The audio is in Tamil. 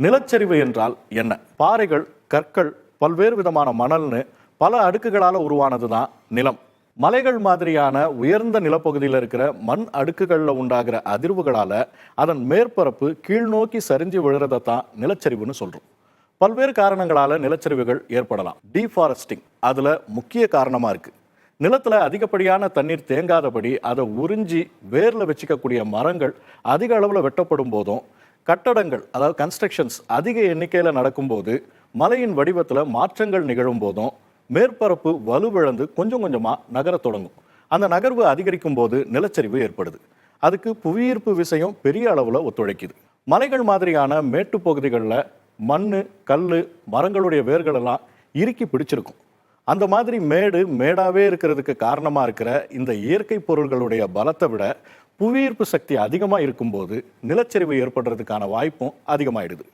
நிலச்சரிவு என்றால் என்ன? பாறைகள், கற்கள், பல்வேறு விதமான மணல்னு பல அடுக்குகளால் உருவானது தான் நிலம். மலைகள் மாதிரியான உயர்ந்த நிலப்பகுதியில் இருக்கிற மண் அடுக்குகளில் உண்டாகிற அதிர்வுகளால அதன் மேற்பரப்பு கீழ்நோக்கி சரிஞ்சு விழுறதை தான் நிலச்சரிவுன்னு சொல்றோம். பல்வேறு காரணங்களால நிலச்சரிவுகள் ஏற்படலாம். டீஃபாரஸ்டிங் அதுல முக்கிய காரணமா இருக்கு. நிலத்துல அதிகப்படியான தண்ணீர் தேங்காதபடி அதை உறிஞ்சி வேர்ல வச்சுக்கக்கூடிய மரங்கள் அதிக அளவுல வெட்டப்படும் போதும், கட்டடங்கள் அதாவது கன்ஸ்ட்ரக்ஷன்ஸ் அதிக எண்ணிக்கையில் நடக்கும்போது, மலையின் வடிவத்தில் மாற்றங்கள் நிகழும் போதும் மேற்பரப்பு வலுவிழந்து கொஞ்சம் கொஞ்சமாக நகரத் தொடங்கும். அந்த நகர்வு அதிகரிக்கும் போது நிலச்சரிவு ஏற்படுது. அதுக்கு புவியீர்ப்பு விசையும் பெரிய அளவில் ஒத்துழைக்குது. மலைகள் மாதிரியான மேட்டு பகுதிகளில் மண், கல், மரங்களுடைய வேர்கள் எல்லாம் இறுக்கி பிடிச்சிருக்கும். அந்த மாதிரி மேடாவே இருக்கிறதுக்கு காரணமாக இருக்கிற இந்த இயற்கை பொருள்களுடைய பலத்தை விட புவியீர்ப்பு சக்தி அதிகமாக இருக்கும்போது நிலச்சரிவு ஏற்படுறதுக்கான வாய்ப்பும் அதிகமாயிடுது.